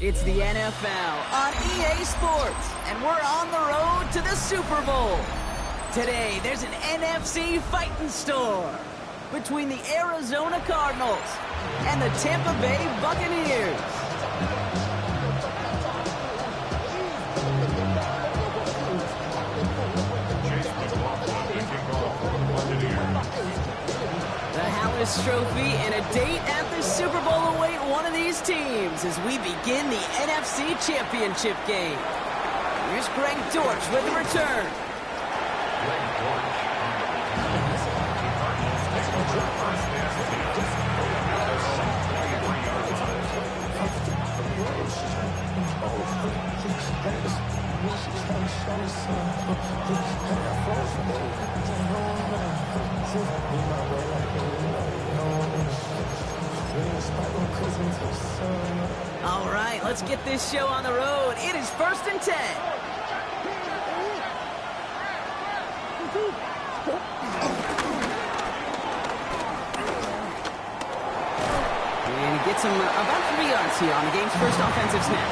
It's the NFL on EA Sports, and we're on the road to the Super Bowl. Today, there's an NFC fighting store between the Arizona Cardinals and the Tampa Bay Buccaneers. The Hallis Trophy and a date at the Super Bowl await one of these teams as we begin the NFC Championship game. Here's Greg Dortch with the return. All right, let's get this show on the road. It is 1st and 10. And he gets him about 3 yards here on the game's first offensive snap. I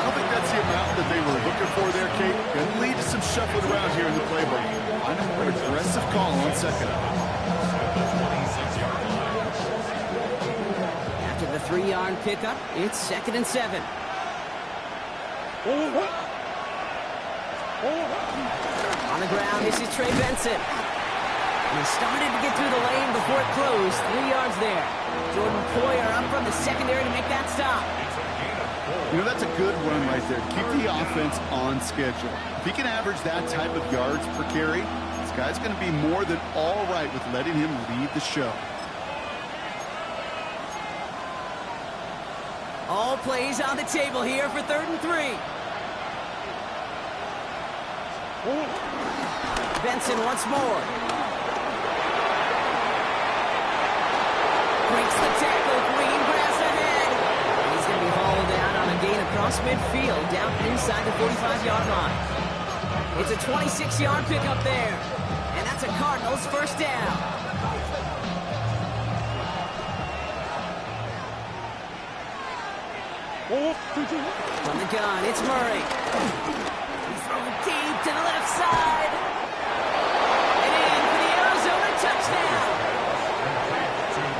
don't think that's the amount that they were looking for there, Kate. Going to lead to some shuffling around here in the playbook. I know an aggressive call on 2nd. After the 3-yard pickup, it's 2nd and 7. On the ground, this is Trey Benson. And he started to get through the lane before it closed. 3 yards there. Jordan Poyer up from the secondary to make that stop. You know, that's a good run right there. Keep the offense on schedule. If he can average that type of yards per carry, this guy's going to be more than all right with letting him lead the show. All plays on the table here for 3rd and 3. Benson once more. Breaks the tackle. Green grass ahead. He's going to be hauled down on a gain across midfield, down inside the 45-yard line. It's a 26-yard pickup there. And that's a Cardinals first down. From the gun, it's Murray. He's throwing deep to the left side. And in for the Arizona touchdown.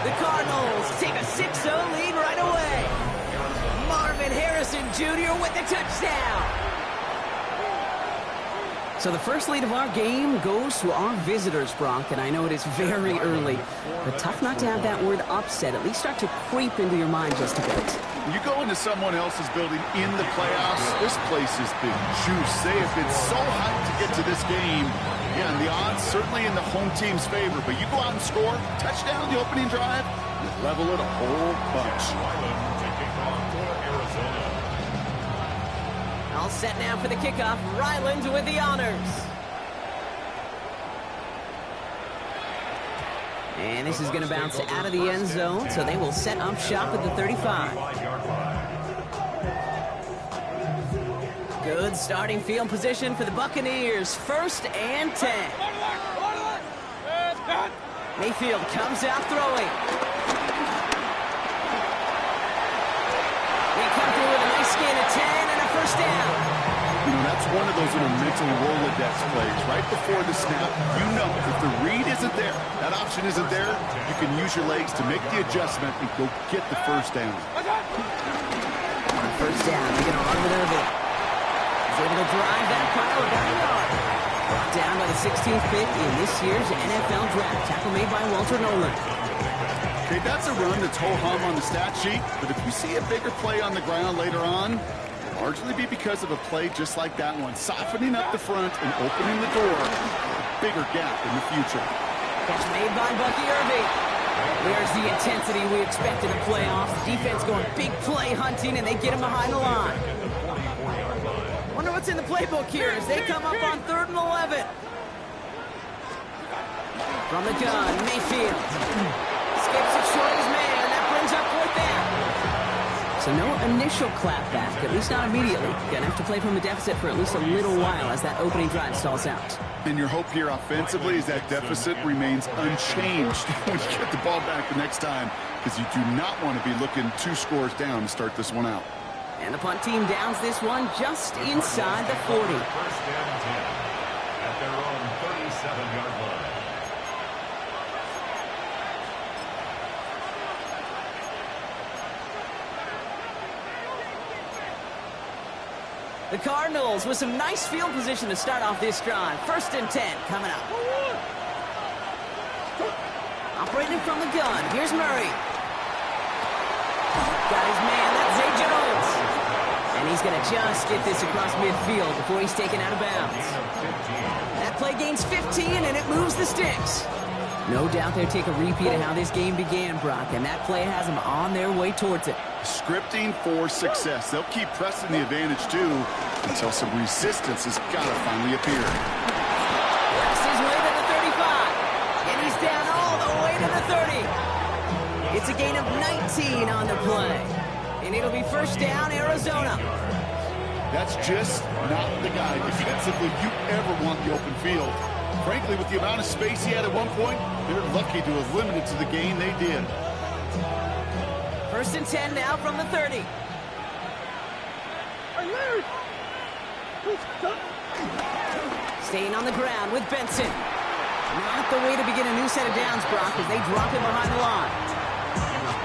The Cardinals take a 6-0 lead right away. Marvin Harrison Jr. with the touchdown. So the first lead of our game goes to our visitors, Brock, and I know it is very early, but tough not to have that word upset at least start to creep into your mind just a bit. You go into someone else's building in the playoffs, this place has been juice. They have been so hyped to get to this game. Yeah, and the odds certainly in the home team's favor, but you go out and score, touchdown the opening drive, you level it a whole bunch. All set now for the kickoff. Ryland with the honors. And this is going to bounce out of the end zone, so they will set up shop at the 35. Good starting field position for the Buccaneers. 1st and 10. Mayfield comes out throwing. They come through with a nice gain of 10 and a first down. You know, that's one of those little mental Rolodex plays. Right before the snap, you know if the read isn't there, that option isn't there, you can use your legs to make the adjustment and go get the first down. On first down, they're going to run with Irving. He's able to drive that pile about a yard. Brought down by the 16th pick in this year's NFL draft. Tackle made by Walter Nolan. Okay, that's a run that's ho-hum on the stat sheet, but if you see a bigger play on the ground later on, largely be because of a play just like that one, softening up the front and opening the door for a bigger gap in the future. Catch made by Bucky Irving. There's the intensity we expect in the playoffs. Defense going big play hunting, and they get him behind the line. Wonder what's in the playbook here as they come up on 3rd and 11. From the gun, Mayfield skips it short his man, and that brings up 4th down. So no initial clapback, at least not immediately. Gonna have to play from a deficit for at least a little while as that opening drive stalls out. And your hope here offensively is that deficit remains unchanged when you get the ball back the next time, because you do not want to be looking 2 scores down to start this one out. And the punt team downs this one just inside the 40. First and 10 at their own 37-yard line. The Cardinals with some nice field position to start off this drive. First and 10 coming up. Operating from the gun. Here's Murray. Got his man. That's Zay Jones. And he's going to just get this across midfield before he's taken out of bounds. That play gains 15, and it moves the sticks. No doubt they'll take a repeat of how this game began, Brock, and that play has them on their way towards it. Scripting for success. They'll keep pressing the advantage, too, until some resistance has got to finally appear. That's his way to the 35. And he's down all the way to the 30. It's a gain of 19 on the play. And it'll be first down, Arizona. That's just not the guy defensively you ever want the open field. Frankly, with the amount of space he had at one point, they're lucky to have limited to the gain they did. First and 10 now from the 30. Staying on the ground with Benson. Not the way to begin a new set of downs, Brock, as they drop him behind the line.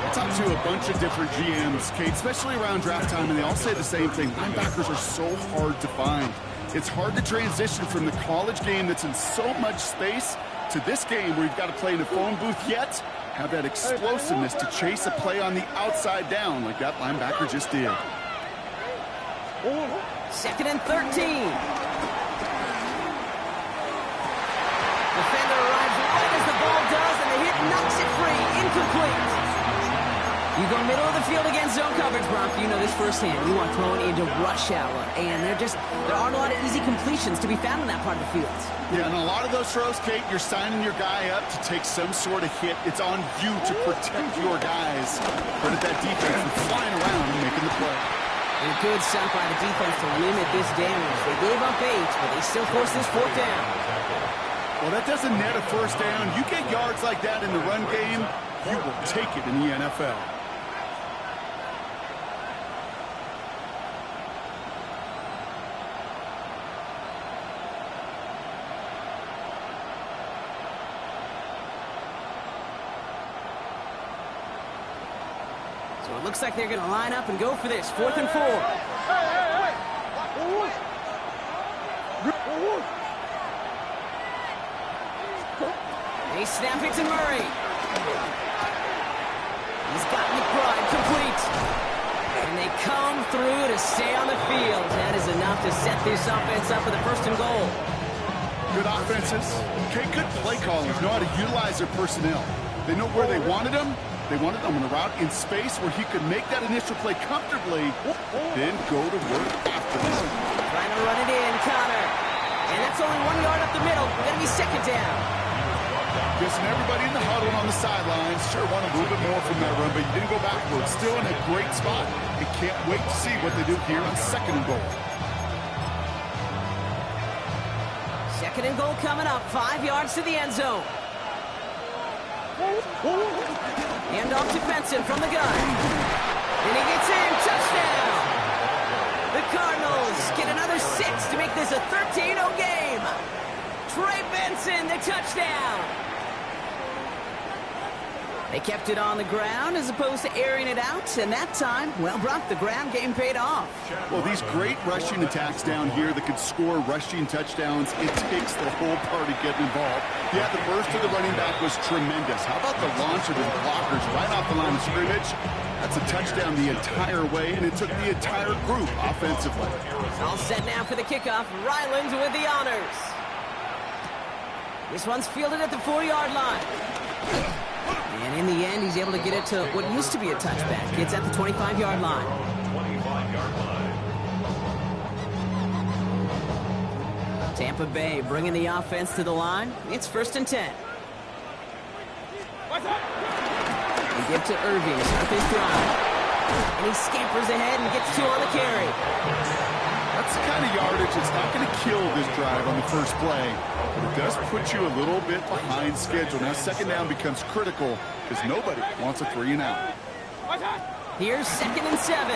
I talked to a bunch of different GMs, Kate, especially around draft time, and they all say the same thing. Linebackers are so hard to find. It's hard to transition from the college game that's in so much space to this game where you've got to play in a phone booth yet have that explosiveness to chase a play on the outside down like that linebacker just did. Second and 13. Defender arrives right as the ball does, and the hit knocks it free. Incomplete. You go middle of the field against zone coverage, Brock. You know this firsthand. You want throwing into rush hour, and there aren't a lot of easy completions to be found in that part of the field. Yeah, and a lot of those throws, Kate, you're signing your guy up to take some sort of hit. It's on you to protect your guys. But at that defense, from flying around and making the play. And a good stunt by the defense to limit this damage. They gave up 8, but they still forced this 4th down. Well, that doesn't net a first down. You get yards like that in the run game, you will take it in the NFL. So it looks like they're going to line up and go for this. 4th and 4. They snap it to Murray. He's got McBride complete. And they come through to stay on the field. That is enough to set this offense up for the 1st and goal. Good offenses. Okay, good play callers know how to utilize their personnel. They know where they wanted them. They wanted him on a route in space where he could make that initial play comfortably, then go to work after this. Trying to run it in, Connor. And that's only 1 yard up the middle. Going to be 2nd down. Guessing everybody in the huddle and on the sidelines sure want a little bit more from that run, but you didn't go backwards. Still in a great spot. And can't wait to see what they do here on 2nd and goal. 2nd and goal coming up. 5 yards to the end zone. Hand off to Benson from the gun. And he gets in. Touchdown. The Cardinals get another 6 to make this a 13-0 game. Trey Benson, the touchdown. They kept it on the ground as opposed to airing it out. And that time, well, Brock, the ground game paid off. Well, these great rushing attacks down here that could score rushing touchdowns, it takes the whole party getting involved. Yeah, the burst of the running back was tremendous. How about the launch of his blockers right off the line of scrimmage? That's a touchdown the entire way, and it took the entire group offensively. All set now for the kickoff. Ryland with the honors. This one's fielded at the 4-yard line. And in the end, he's able to get it to what used to be a touchback. It's at the 25-yard line. 25-yard line. Tampa Bay bringing the offense to the line. It's 1st and 10. He Give to Irving to start this drive. And he scampers ahead and gets 2 on the carry. That's the kind of yardage that's not going to kill this drive on the first play, but it does put you a little bit behind schedule. Now second down becomes critical because nobody wants a 3 and out. Here's 2nd and 7.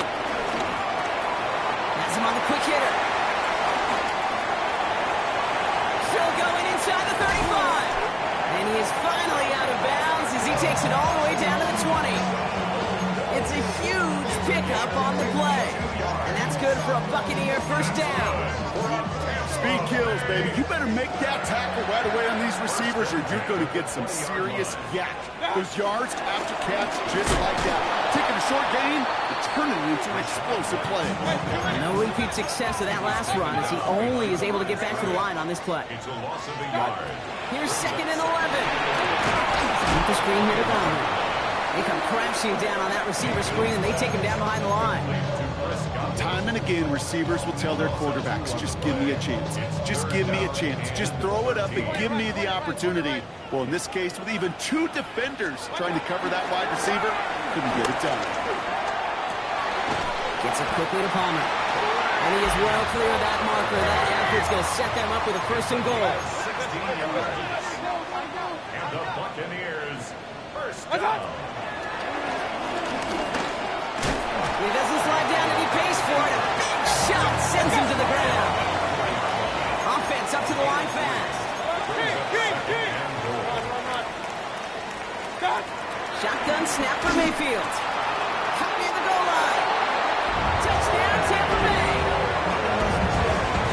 Has him on the quick hitter. Still going inside the 35. And he is finally out of bounds as he takes it all the way down to the 20. It's a huge pickup on the play. And that's good for a Buccaneer first down. Speed kills, baby. You better make that tackle right away on these receivers or you're going to get some serious yak. Those yards after catch just like that. Taking a short gain and turning it into an explosive play. No repeat success of that last run as he only is able to get back to the line on this play. It's a loss of a yard. Here's 2nd and 11. Keep the screen here to Bowman. They come crashing down on that receiver screen, and they take him down behind the line. Time and again, receivers will tell their quarterbacks, just give me a chance. Just give me a chance. Just throw it up and give me the opportunity. Well, in this case, with even 2 defenders trying to cover that wide receiver, couldn't get it done. Gets it quickly to Palmer. And he is well clear of that marker. That effort's going to set them up with a 1st and goal. 16 yards. And the Buccaneers first down. He doesn't slide down and he pays for it. A big shot sends him to the ground. Offense up to the line fast. Shotgun snap for Mayfield. Cut near the goal line. Touchdown Tampa Bay.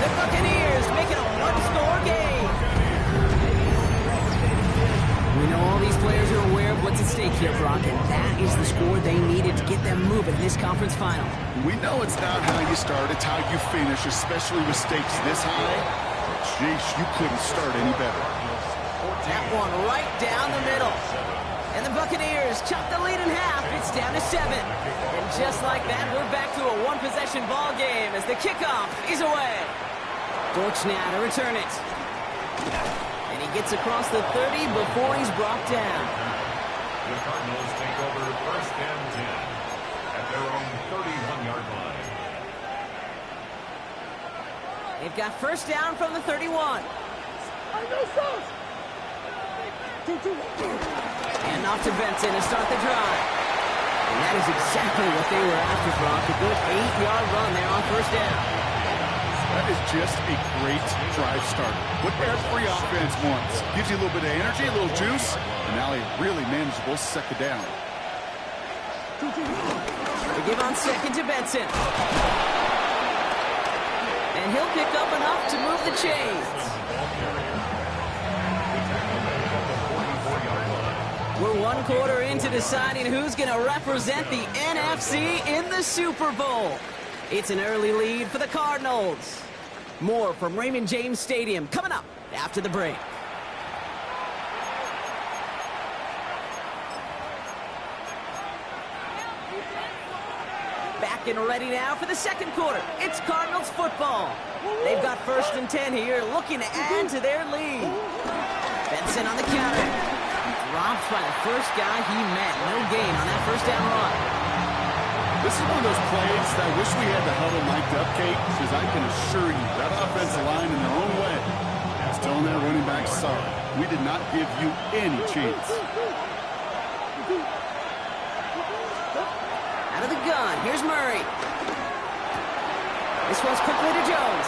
The Buccaneers making a 1-score game. We know all these players are aware of what's at stake here, Brock, and that is the score they needed to get them moving in this conference final. We know it's not how you start, it's how you finish, especially with stakes this high. Jeez, you couldn't start any better. That one right down the middle. And the Buccaneers chop the lead in half. It's down to 7. And just like that, we're back to a 1-possession ball game as the kickoff is away. Dortch now to return it. And he gets across the 30 before he's brought down. The Cardinals take over 1st and 10 at their own 31-yard line. They've got 1st down from the 31. And off to Benson to start the drive. And that is exactly what they were after, Brock. A good 8-yard run there on 1st down. That is just a great drive starter. What every offense wants. Gives you a little bit of energy, a little juice, and now a really manageable 2nd down. They give on 2nd to Benson. And he'll pick up enough to move the chains. We're 1 quarter into deciding who's going to represent the NFC in the Super Bowl. It's an early lead for the Cardinals. More from Raymond James Stadium coming up after the break. Back and ready now for the 2nd quarter. It's Cardinals football. They've got 1st and 10 here, looking to add to their lead. Benson on the counter. Drops by the first guy he met. No gain on that 1st down run. This is one of those plays that I wish we had the huddle mic'd up, Kate, because I can assure you that offensive line in their own way is telling their running back, sorry, we did not give you any chance. Out of the gun, here's Murray. This one's quickly to Jones.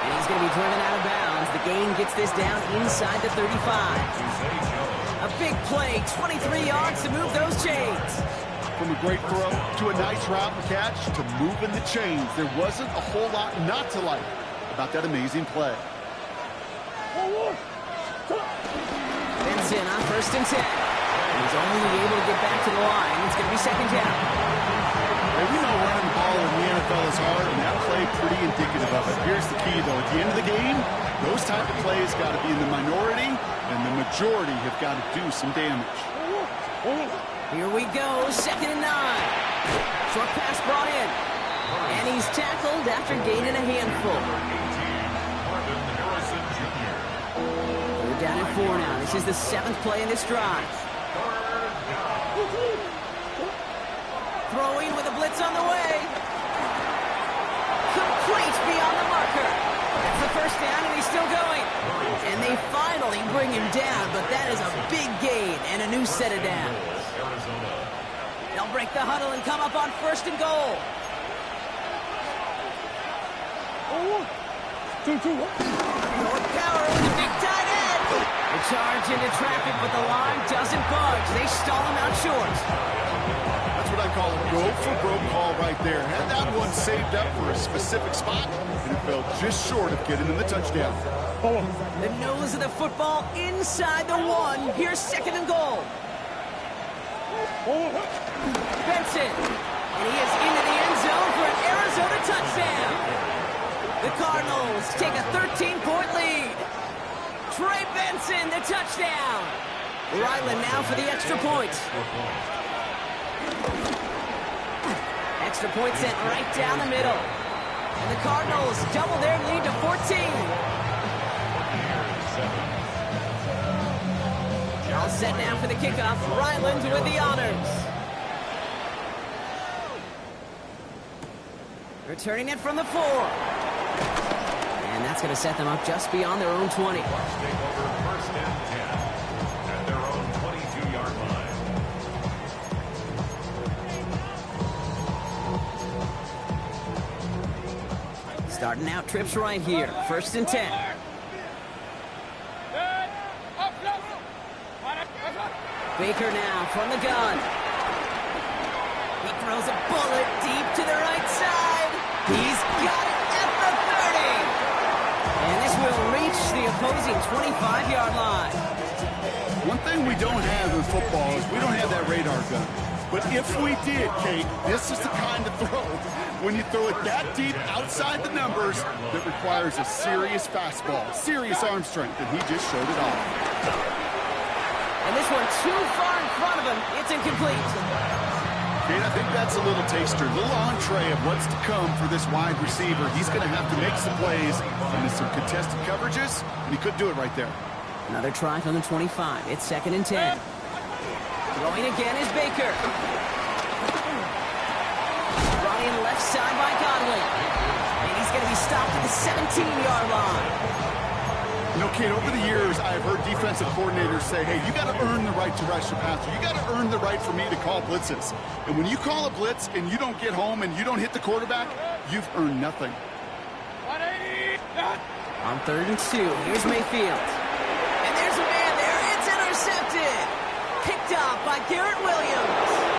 And he's going to be driven out of bounds. The gain gets this down inside the 35. A big play, 23 yards to move those chains. From a great throw to a nice route and catch to moving the chains. There wasn't a whole lot not to like about that amazing play. Benson on 1st and 10. He's only able to get back to the line. It's going to be 2nd down. Hey, we know running the ball in the NFL is hard, and that play pretty indicative of it. Here's the key, though. At the end of the game, those type of plays got to be in the minority, and the majority have got to do some damage. Here we go, 2nd and 9. Short pass brought in. And he's tackled after gaining a handful. We're down at 4 now. This is the 7th play in this drive. Throwing with a blitz on the way. Complete beyond the marker. That's the first down, and he's still going. And they finally bring him down, but that is a big gain and a new set of downs. They'll break the huddle and come up on 1st and goal. North Power with a big tight end. They charge into traffic, but the line doesn't budge. They stall him out short. That's what I call a go-for-broke call right there. Had that one saved up for a specific spot, and it fell just short of getting in the touchdown. The nose of the football inside the 1. Here's 2nd and goal. Benson. And he is into the end zone for an Arizona touchdown. The Cardinals take a 13-point lead. Trey Benson, the touchdown. Ryland now for the extra point. Extra point sent right down the middle. And the Cardinals double their lead to 14. All set now for the kickoff. Ryland with the honors. Returning it from the 4. And that's going to set them up just beyond their own 20. Take over 1st and 10 at their own 22-yard line. Starting out trips right here. 1st and 10. Baker now from the gun. He throws a bullet deep to the right side. He's got it at the 30. And this will reach the opposing 25-yard line. One thing we don't have in football is we don't have that radar gun. But if we did, Kate, this is the kind of throw, when you throw it that deep outside the numbers, that requires a serious fastball, serious arm strength, and he just showed it off. And this one too far in front of him. It's incomplete. Kate, I think that's a little taster, a little entree of what's to come for this wide receiver. He's going to have to make some plays into some contested coverages, and he couldn't do it right there. Another try from the 25. It's 2nd and 10. Throwing again is Baker. Brought in left side by Godwin. And he's going to be stopped at the 17-yard line. You know, Kate, over the years, I've heard defensive coordinators say, hey, you got to earn the right to rush the passer. You got to earn the right for me to call blitzes. And when you call a blitz and you don't get home and you don't hit the quarterback, you've earned nothing. On 3rd and 2, here's Mayfield. And there's a man there. It's intercepted. Picked up by Garrett Williams.